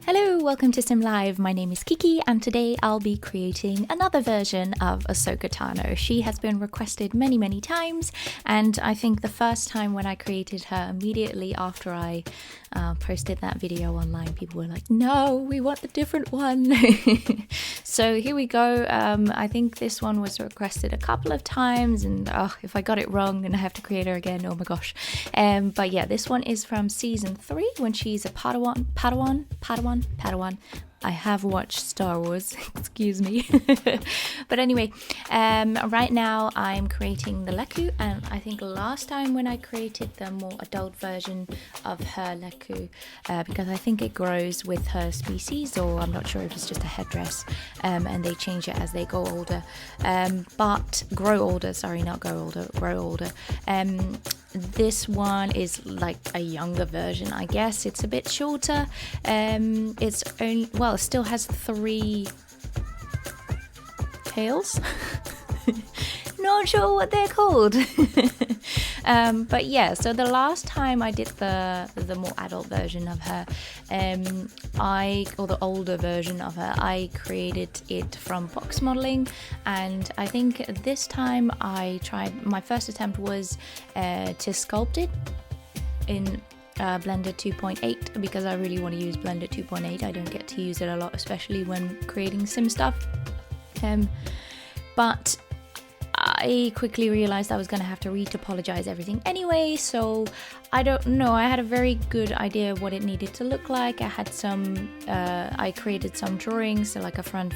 Hello, welcome to KikiSimLive. My name is Kiki, and today I'll be creating another version of Ahsoka Tano. She has been requested many times, and I think the first time when I created her, immediately after I posted that video online, people were like, no, we want the different one. So here we go. I think this one was requested a couple of times, and if I got it wrong then I have to create her again, oh my gosh. But yeah, this one is from season 3 when she's a Padawan. I have watched Star Wars, excuse me. But anyway, right now I'm creating the Leku, and I think last time when I created the more adult version of her Leku, because I think it grows with her species, or I'm not sure if it's just a headdress, and they change it as they go older, but grow older, sorry, not go older, grow older. This one is like a younger version, I guess. It's a bit shorter. It's only, well, it still has 3 tails. Not sure what they're called. But yeah, so the last time I did the more adult version of her, or the older version of her, I created it from box modeling, and I think this time my first attempt was to sculpt it in Blender 2.8, because I really want to use Blender 2.8. I don't get to use it a lot, especially when creating sim stuff. But I quickly realized I was going to have to retopologize everything anyway, so I don't know. I had a very good idea of what it needed to look like. I had I created some drawings, so like a front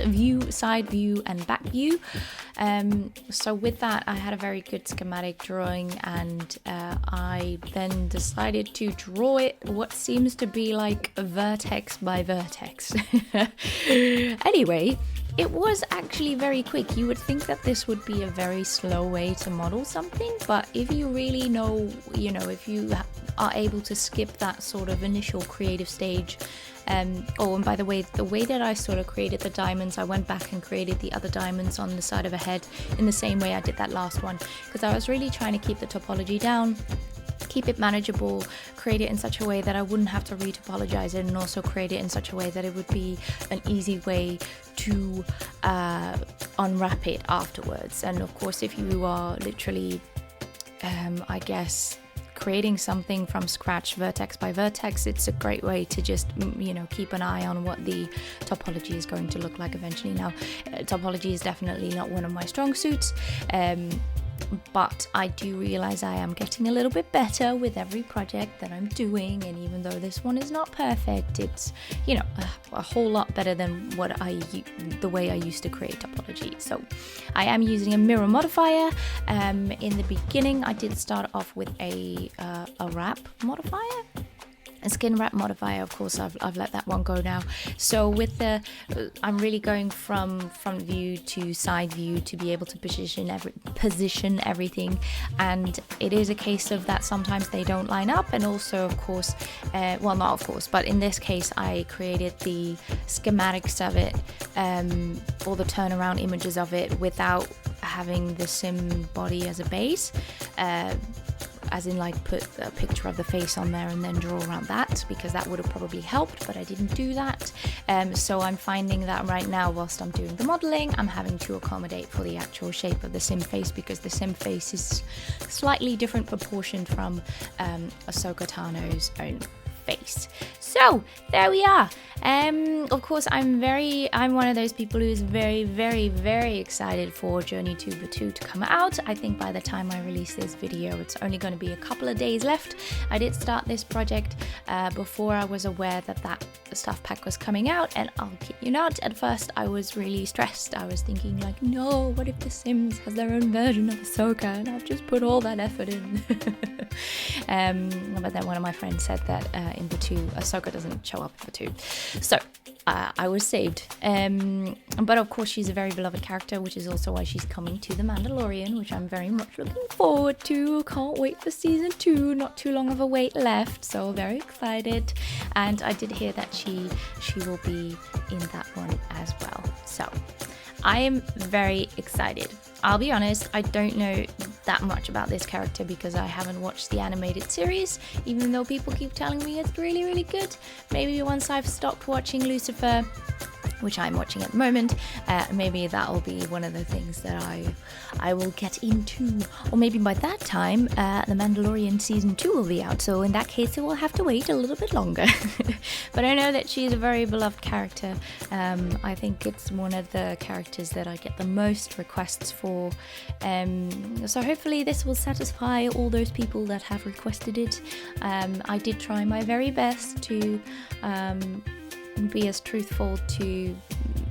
view, side view, and back view. So with that, I had a very good schematic drawing, and I then decided to draw it what seems to be like vertex by vertex. Anyway, it was actually very quick. You would think that this would be a very slow way to model something, but if you really know, if you are able to skip that sort of initial creative stage. And by the way that I sort of created the diamonds, I went back and created the other diamonds on the side of her head in the same way I did that last one, because I was really trying to keep the topology down, keep it manageable, create it in such a way that I wouldn't have to retopologize it, and also create it in such a way that it would be an easy way to unwrap it afterwards. And of course, if you are literally I guess creating something from scratch, vertex by vertex, it's a great way to just keep an eye on what the topology is going to look like eventually. Now, topology is definitely not one of my strong suits, but I do realize I am getting a little bit better with every project that I'm doing, and even though this one is not perfect, it's a whole lot better than the way I used to create topology. So I am using a mirror modifier. In the beginning I did start off with a wrap modifier. A skin wrap modifier, of course, I've let that one go now. So with I'm really going from front view to side view to be able to position everything, and it is a case of that sometimes they don't line up, and also of course, well, not of course, but in this case I created the schematics of it, or the turnaround images of it, without having the sim body as a base. As in, like, put a picture of the face on there and then draw around that, because that would have probably helped, but I didn't do that. So I'm finding that right now, whilst I'm doing the modeling, I'm having to accommodate for the actual shape of the sim face, because the sim face is slightly different proportioned from Ahsoka Tano's own face. So there we are. Of course, I'm one of those people who's very excited for Journey Tuber 2 to come out. I think by the time I release this video, it's only going to be a couple of days left. I did start this project before I was aware that stuff pack was coming out, and I'll kid you not, at first I was really stressed. I was thinking like, no, what if The Sims has their own version of Ahsoka and I've just put all that effort in. But then one of my friends said that in the 2, Ahsoka doesn't show up for 2. So I was saved. But of course, she's a very beloved character, which is also why she's coming to The Mandalorian, which I'm very much looking forward to. Can't wait for season 2. Not too long of a wait left, so very excited. And I did hear that she will be in that one as well. So I am very excited. I'll be honest, I don't know that much about this character because I haven't watched the animated series, even though people keep telling me it's really, really good. Maybe once I've stopped watching Lucifer, which I'm watching at the moment, maybe that'll be one of the things that I will get into. Or maybe by that time, The Mandalorian Season 2 will be out, so in that case it will have to wait a little bit longer. But I know that she's a very beloved character. I think it's one of the characters that I get the most requests for. So hopefully this will satisfy all those people that have requested it. I did try my very best to be as truthful to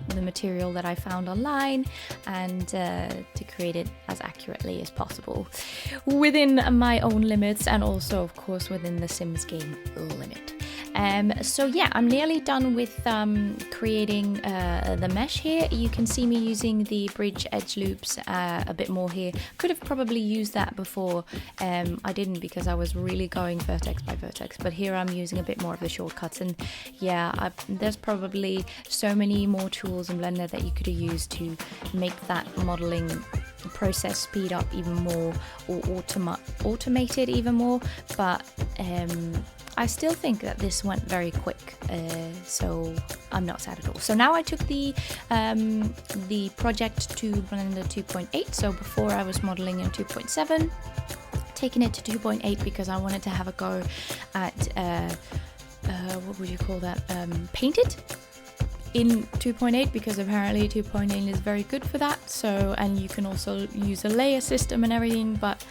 the material that I found online and to create it as accurately as possible within my own limits, and also of course within the Sims game limit. So yeah, I'm nearly done with creating the mesh here. You can see me using the bridge edge loops a bit more here. Could have probably used that before. I didn't because I was really going vertex by vertex, but here I'm using a bit more of the shortcuts. And yeah, there's probably so many more tools in Blender that you could have used to make that modeling process speed up even more, or automate it even more, but I still think that this went very quick, so I'm not sad at all. So now I took the project to Blender 2.8. So before I was modeling in 2.7, taking it to 2.8 because I wanted to have a go at what would you call that? Paint it in 2.8, because apparently 2.8 is very good for that. So, and you can also use a layer system and everything, but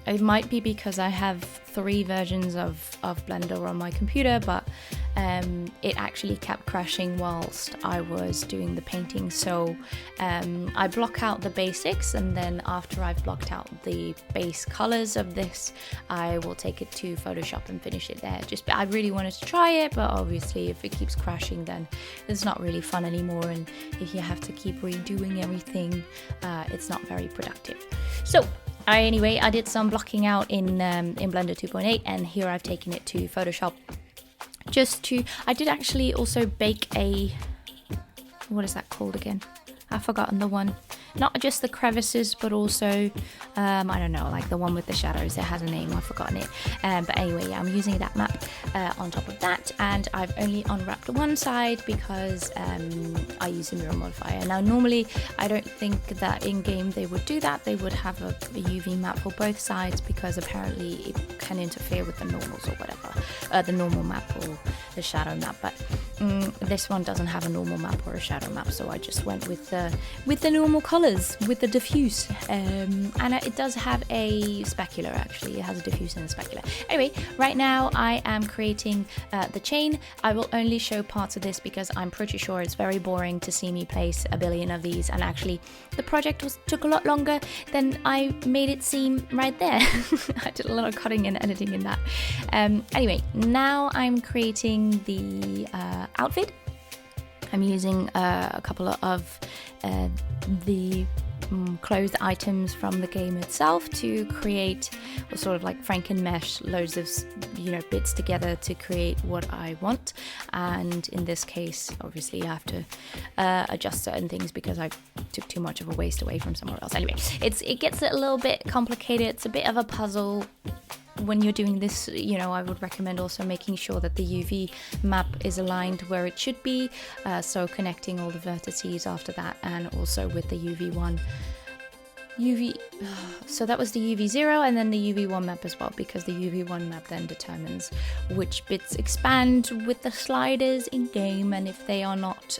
it might be because I have 3 versions of Blender on my computer, but it actually kept crashing whilst I was doing the painting. So I block out the basics, and then after I've blocked out the base colors of this, I will take it to Photoshop and finish it there. I really wanted to try it, but obviously if it keeps crashing, then it's not really fun anymore, and if you have to keep redoing everything, it's not very productive. So anyway, I did some blocking out in Blender 2.8, and here I've taken it to Photoshop. I did actually also bake what is that called again? I've forgotten the one. Not just the crevices, but also, I don't know, like the one with the shadows. It has a name, I've forgotten it. But anyway, yeah, I'm using that map on top of that, and I've only unwrapped one side because I use a mirror modifier. Now, normally, I don't think that in-game they would do that. They would have a UV map for both sides because apparently it can interfere with the normals or whatever. The normal map or the shadow map, but this one doesn't have a normal map or a shadow map, so I just went with the normal colors, with the diffuse, and it does have a specular. Actually, it has a diffuse and a specular. Anyway, right now I am creating the chain. I will only show parts of this because I'm pretty sure it's very boring to see me place a billion of these, and actually the project took a lot longer than I made it seem right there. I did a lot of cutting and editing in that. Anyway, now I'm creating the outfit. I'm using a couple of the clothes items from the game itself to create, or sort of like Franken-mesh loads of bits together to create what I want. And in this case, obviously you have to adjust certain things because I took too much of a waste away from somewhere else. Anyway, it gets a little bit complicated. It's a bit of a puzzle. When you're doing this, I would recommend also making sure that the UV map is aligned where it should be, so connecting all the vertices after that, and also with the UV1. So that was the UV0 and then the UV1 map as well, because the UV1 map then determines which bits expand with the sliders in game, and if they are not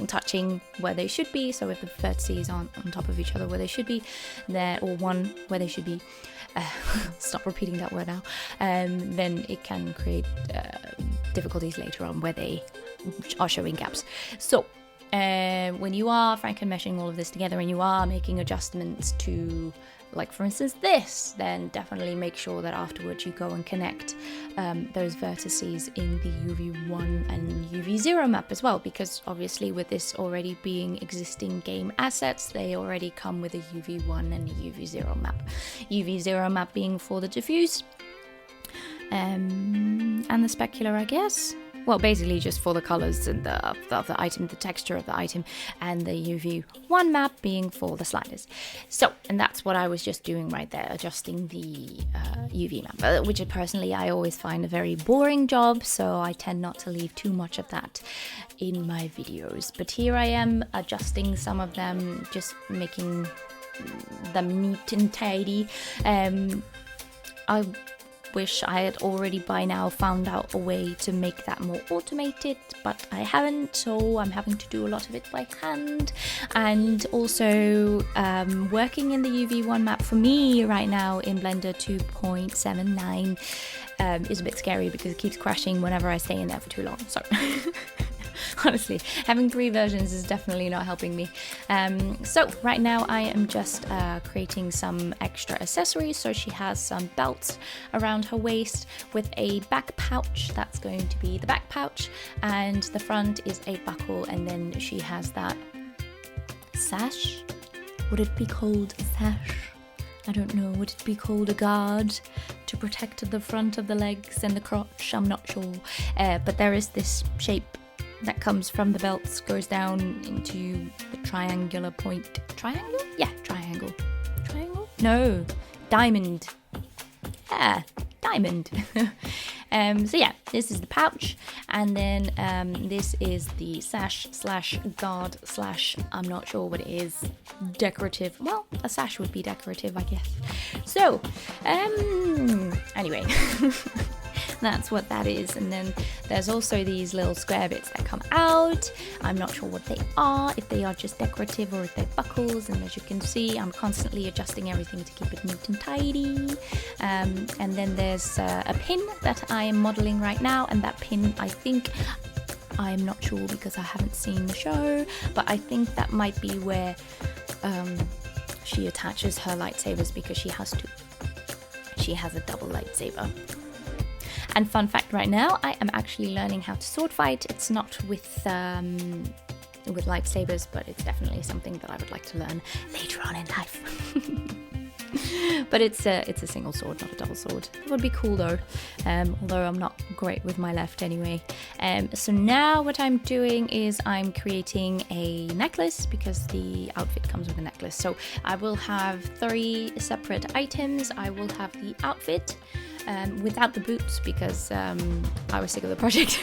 touching where they should be, so if the vertices aren't on top of each other where they should be, or one where they should be, stop repeating that word now, then it can create difficulties later on where they are showing gaps. So when you are Franken-meshing all of this together and you are making adjustments to, like for instance this, then definitely make sure that afterwards you go and connect those vertices in the UV1 and UV0 map as well, because obviously with this already being existing game assets, they already come with a UV1 and a UV0 map. UV0 map being for the diffuse and the specular, I guess. well, basically just for the colors and the item, the texture of the item, and the UV1 map being for the sliders. So, and that's what I was just doing right there, adjusting the UV map, which personally I always find a very boring job, so I tend not to leave too much of that in my videos. But here I am adjusting some of them, just making them neat and tidy. I wish I had already by now found out a way to make that more automated, but I haven't, so I'm having to do a lot of it by hand. And also working in the UV1 map for me right now in Blender 2.79 is a bit scary because it keeps crashing whenever I stay in there for too long, so honestly, having 3 versions is definitely not helping me. So right now I am just creating some extra accessories. So she has some belts around her waist with a back pouch. That's going to be the back pouch, and the front is a buckle, and then she has that sash. Would it be called a sash? I don't know. Would it be called a guard to protect the front of the legs and the crotch? I'm not sure. But there is this shape that comes from the belts, goes down into the triangular point. Triangle? Yeah, triangle. Triangle? No, diamond. Yeah, diamond. So yeah, this is the pouch, and then this is the sash slash guard slash, I'm not sure what it is, decorative. Well, a sash would be decorative, I guess. So, anyway. That's what that is. And then there's also these little square bits that come out. I'm not sure what they are, if they are just decorative or if they're buckles. And as you can see, I'm constantly adjusting everything to keep it neat and tidy. And then there's a pin that I am modeling right now, and that pin, I think, I'm not sure because I haven't seen the show, but I think that might be where she attaches her lightsabers, because she has a double lightsaber. And fun fact right now, I am actually learning how to sword fight. It's not with lightsabers, but it's definitely something that I would like to learn later on in life. But it's a single sword, not a double sword. It would be cool though, although I'm not great with my left anyway. So now what I'm doing is I'm creating a necklace, because the outfit comes with a necklace. So I will have 3 separate items. I will have the outfit without the boots, because I was sick of the project.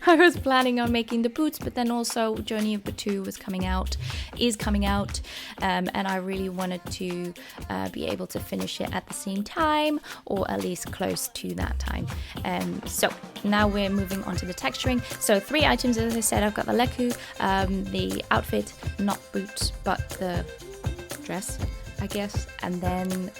I was planning on making the boots, but then also Journey of Batuu is coming out, and I really wanted to be able to finish it at the same time, or at least close to that time. So now we're moving on to the texturing. So 3 items, as I said. I've got the leku, the outfit, not boots, but the dress, I guess, and then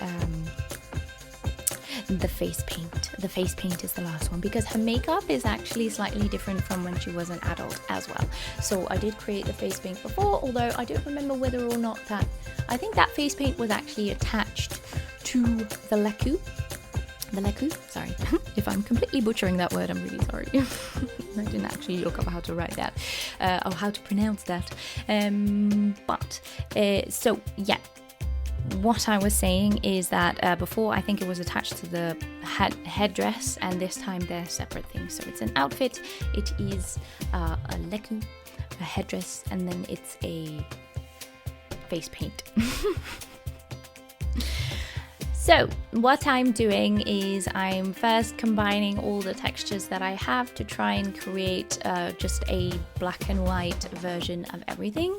the face paint. The face paint is the last one, because her makeup is actually slightly different from when she was an adult as well. So I did create the face paint before, although I don't remember whether or not that, I think that face paint was actually attached to the leku. The leku, sorry. If I'm completely butchering that word, I'm really sorry. I didn't actually look up how to write that, or how to pronounce that. So yeah. What I was saying is that before, I think it was attached to the headdress, and this time they're separate things. So it's an outfit, it is a leku, a headdress, and then it's a face paint. So what I'm doing is I'm first combining all the textures that I have to try and create just a black and white version of everything.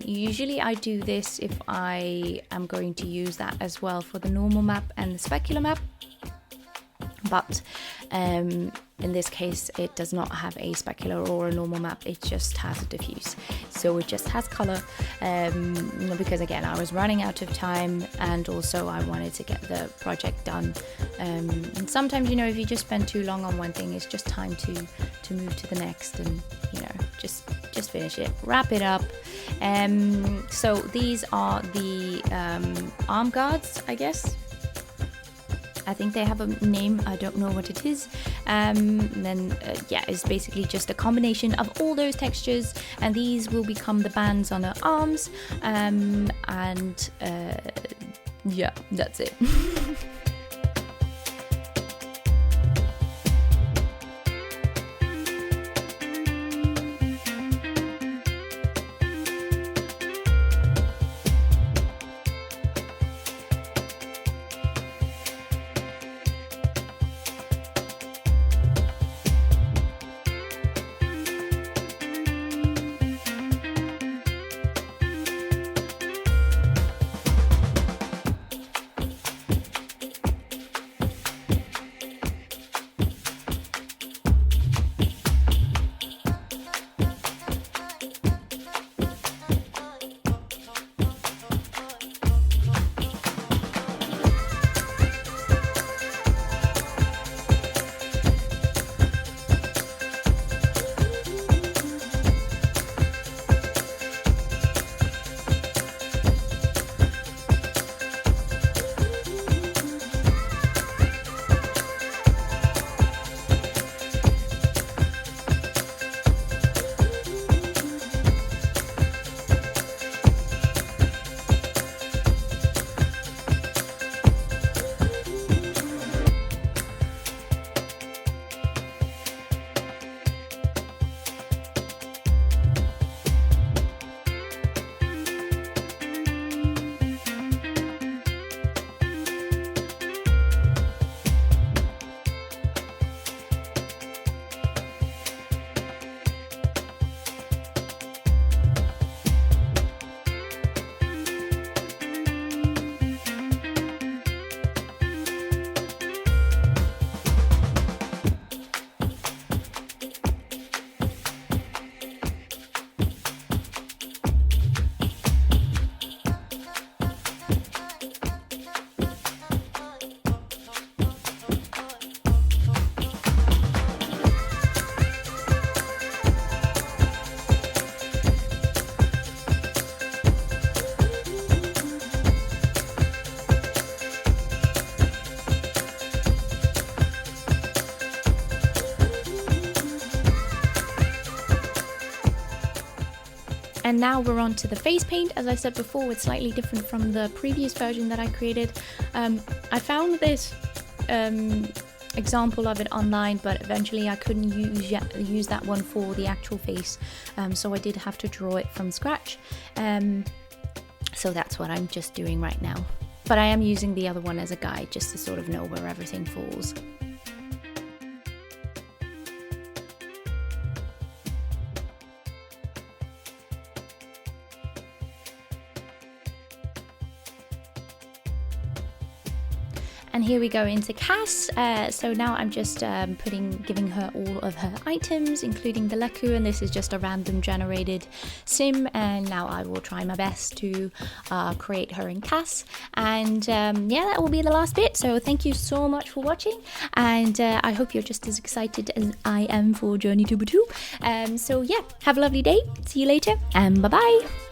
Usually I do this if I am going to use that as well for the normal map and the specular map. But in this case, it does not have a specular or a normal map, it just has a diffuse. So it just has color, because again, I was running out of time, and also I wanted to get the project done. And sometimes, if you just spend too long on one thing, it's just time to move to the next, and just finish it, wrap it up. So these are the arm guards, I guess. I think they have a name, I don't know what it is. It's basically just a combination of all those textures, and these will become the bands on her arms. That's it. And now we're on to the face paint. As I said before, it's slightly different from the previous version that I created. I found this example of it online, but eventually I couldn't use that one for the actual face, so I did have to draw it from scratch. So that's what I'm just doing right now. But I am using the other one as a guide just to sort of know where everything falls. And here we go into Cass. So now I'm just giving her all of her items, including the Leku, and this is just a random generated sim. And now I will try my best to create her in Cass. And yeah, that will be the last bit. So thank you so much for watching, and I hope you're just as excited as I am for Journey to Batu. So yeah, have a lovely day. See you later, and bye bye.